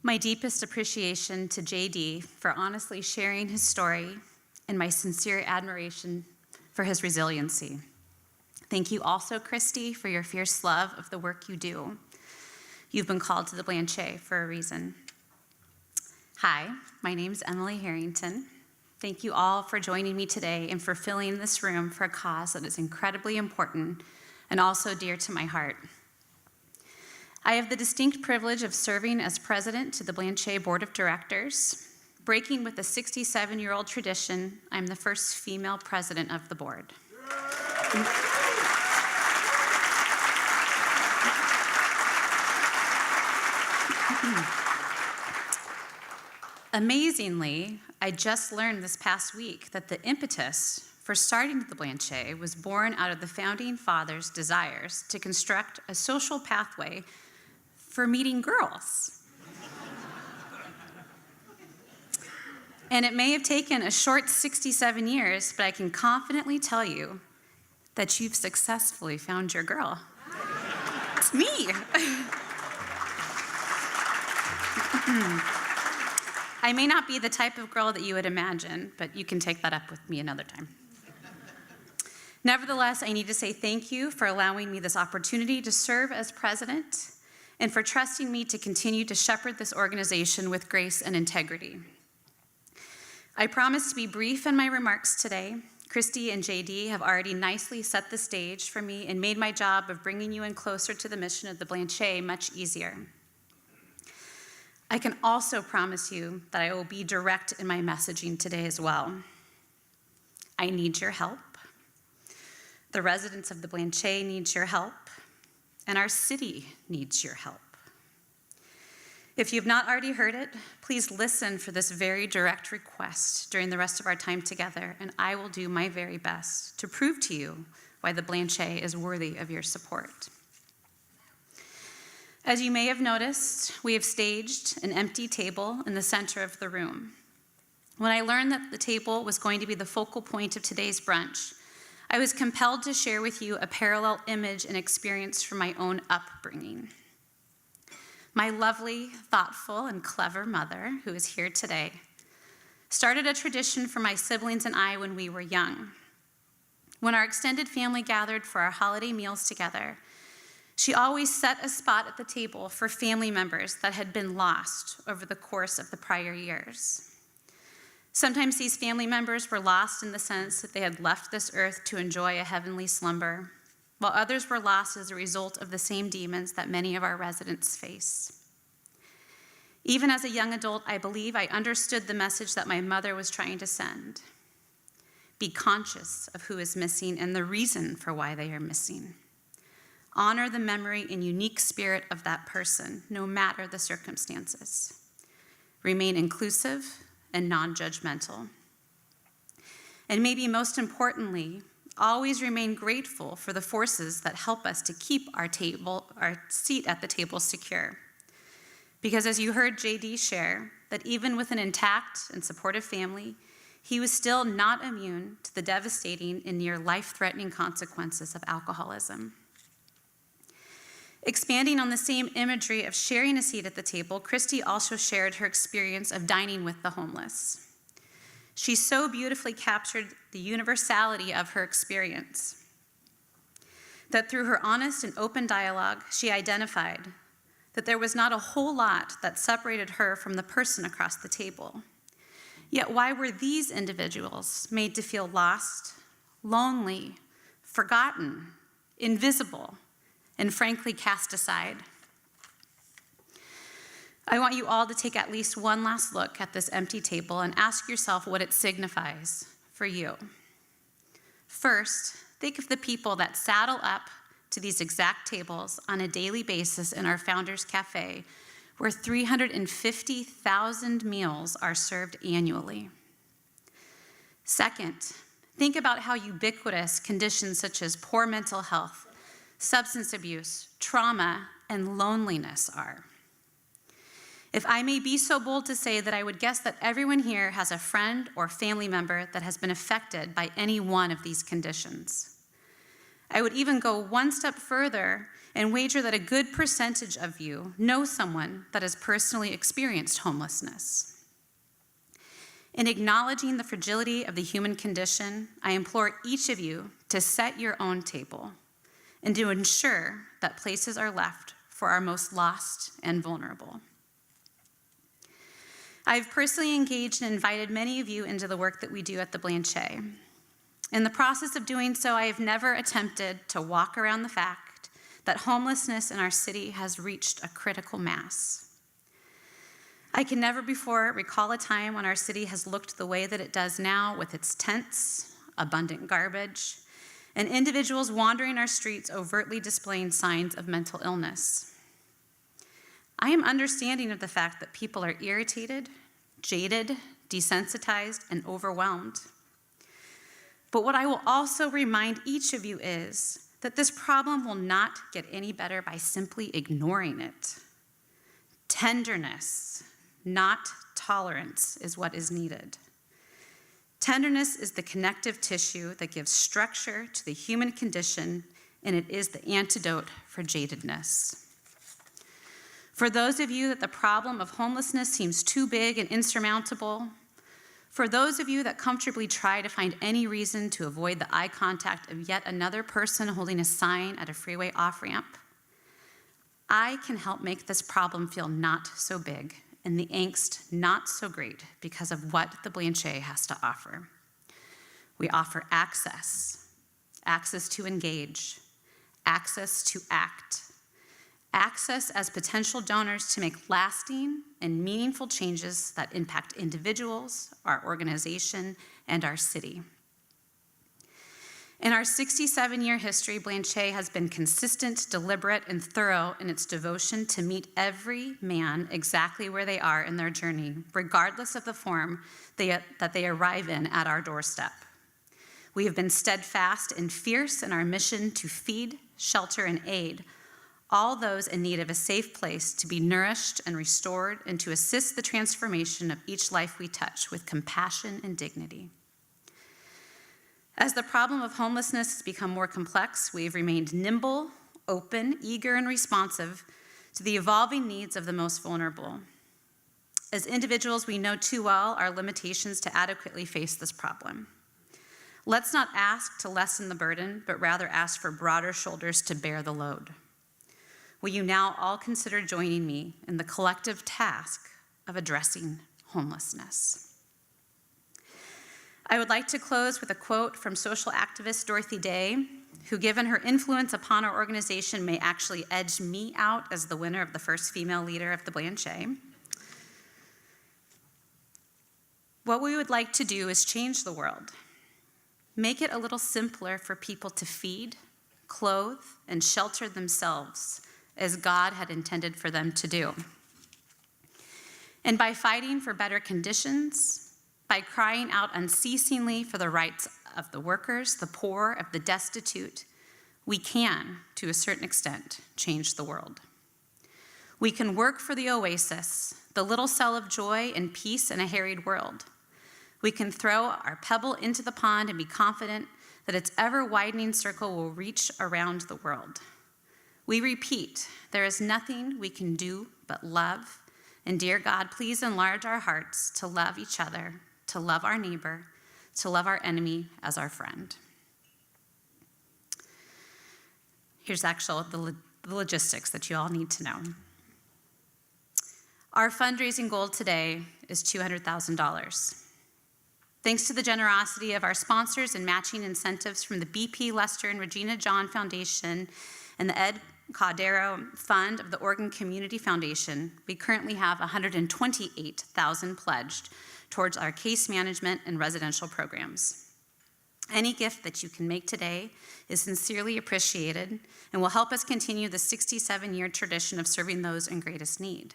My deepest appreciation to JD for honestly sharing his story and my sincere admiration for his resiliency. Thank you also, Kristi, for your fierce love of the work you do. You've been called to the Blanchet for a reason. Hi, my name's Emily Harrington. Thank you all for joining me today and for filling this room for a cause that is incredibly important and also dear to my heart. I have the distinct privilege of serving as president to the Blanchet Board of Directors. Breaking with the 67-year-old tradition, I'm the first female president of the board. Amazingly, I just learned this past week that the impetus for starting the Blanchet was born out of the founding fathers' desires to construct a social pathway for meeting girls. And it may have taken a short 67 years, but I can confidently tell you that you've successfully found your girl. It's me. I may not be the type of girl that you would imagine, but you can take that up with me another time. Nevertheless, I need to say thank you for allowing me this opportunity to serve as president and for trusting me to continue to shepherd this organization with grace and integrity. I promise to be brief in my remarks today. Kristi and JD have already nicely set the stage for me and made my job of bringing you in closer to the mission of the Blanchet much easier. I can also promise you that I will be direct in my messaging today as well. I need your help. The residents of the Blanchet need your help, and our city needs your help. If you've not already heard it, please listen for this very direct request during the rest of our time together, and I will do my very best to prove to you why the Blanchet is worthy of your support. As you may have noticed, we have staged an empty table in the center of the room. When I learned that the table was going to be the focal point of today's brunch, I was compelled to share with you a parallel image and experience from my own upbringing. My lovely, thoughtful, and clever mother, who is here today, started a tradition for my siblings and I when we were young. When our extended family gathered for our holiday meals together, she always set a spot at the table for family members that had been lost over the course of the prior years. Sometimes these family members were lost in the sense that they had left this earth to enjoy a heavenly slumber, while others were lost as a result of the same demons that many of our residents face. Even as a young adult, I believe I understood the message that my mother was trying to send. Be conscious of who is missing and the reason for why they are missing. Honor the memory and unique spirit of that person, no matter the circumstances. Remain inclusive and non-judgmental. And maybe most importantly, always remain grateful for the forces that help us to keep our seat at the table secure. Because as you heard JD share, that even with an intact and supportive family, he was still not immune to the devastating and near life-threatening consequences of alcoholism. Expanding on the same imagery of sharing a seat at the table, Kristi also shared her experience of dining with the homeless. She so beautifully captured the universality of her experience that through her honest and open dialogue, she identified that there was not a whole lot that separated her from the person across the table. Yet why were these individuals made to feel lost, lonely, forgotten, invisible, and frankly cast aside? I want you all to take at least one last look at this empty table and ask yourself what it signifies for you. First, think of the people that saddle up to these exact tables on a daily basis in our Founders Cafe, where 350,000 meals are served annually. Second, think about how ubiquitous conditions such as poor mental health, substance abuse, trauma, and loneliness are. If I may be so bold to say that I would guess that everyone here has a friend or family member that has been affected by any one of these conditions. I would even go one step further and wager that a good percentage of you know someone that has personally experienced homelessness. In acknowledging the fragility of the human condition, I implore each of you to set your own table and to ensure that places are left for our most lost and vulnerable. I've personally engaged and invited many of you into the work that we do at the Blanchet. In the process of doing so, I have never attempted to walk around the fact that homelessness in our city has reached a critical mass. I can never before recall a time when our city has looked the way that it does now, with its tents, abundant garbage, and individuals wandering our streets overtly displaying signs of mental illness. I am understanding of the fact that people are irritated, jaded, desensitized, and overwhelmed. But what I will also remind each of you is that this problem will not get any better by simply ignoring it. Tenderness, not tolerance, is what is needed. Tenderness is the connective tissue that gives structure to the human condition, and it is the antidote for jadedness. For those of you that the problem of homelessness seems too big and insurmountable, for those of you that comfortably try to find any reason to avoid the eye contact of yet another person holding a sign at a freeway off-ramp, I can help make this problem feel not so big and the angst not so great because of what the Blanchet has to offer. We offer access to engage, access to act, access as potential donors to make lasting and meaningful changes that impact individuals, our organization, and our city. In our 67-year history, Blanchet has been consistent, deliberate, and thorough in its devotion to meet every man exactly where they are in their journey, regardless of the form that they arrive in at our doorstep. We have been steadfast and fierce in our mission to feed, shelter, and aid all those in need of a safe place to be nourished and restored, and to assist the transformation of each life we touch with compassion and dignity. As the problem of homelessness has become more complex, we have remained nimble, open, eager, and responsive to the evolving needs of the most vulnerable. As individuals, we know too well our limitations to adequately face this problem. Let's not ask to lessen the burden, but rather ask for broader shoulders to bear the load. Will you now all consider joining me in the collective task of addressing homelessness? I would like to close with a quote from social activist Dorothy Day, who, given her influence upon our organization, may actually edge me out as the winner of the first female leader of the Blanchet. What we would like to do is change the world. Make it a little simpler for people to feed, clothe, and shelter themselves as God had intended for them to do. And by fighting for better conditions, by crying out unceasingly for the rights of the workers, the poor, of the destitute, we can, to a certain extent, change the world. We can work for the oasis, the little cell of joy and peace in a harried world. We can throw our pebble into the pond and be confident that its ever-widening circle will reach around the world. We repeat, there is nothing we can do but love, and dear God, please enlarge our hearts to love each other, to love our neighbor, to love our enemy as our friend. Here's the logistics that you all need to know. Our fundraising goal today is $200,000. Thanks to the generosity of our sponsors and matching incentives from the BP, Lester, and Regina John Foundation and the Ed Cordero Fund of the Oregon Community Foundation, we currently have $128,000 pledged towards our case management and residential programs. Any gift that you can make today is sincerely appreciated and will help us continue the 67-year tradition of serving those in greatest need.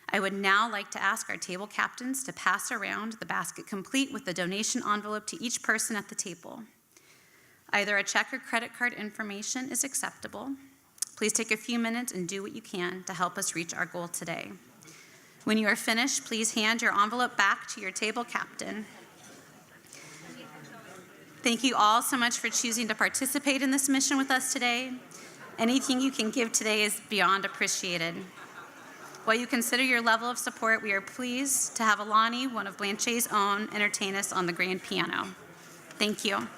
I would now like to ask our table captains to pass around the basket complete with the donation envelope to each person at the table. Either a check or credit card information is acceptable. Please take a few minutes and do what you can to help us reach our goal today. When you are finished, please hand your envelope back to your table captain. Thank you all so much for choosing to participate in this mission with us today. Anything you can give today is beyond appreciated. While you consider your level of support, we are pleased to have Alani, one of Blanchet's own, entertain us on the grand piano. Thank you.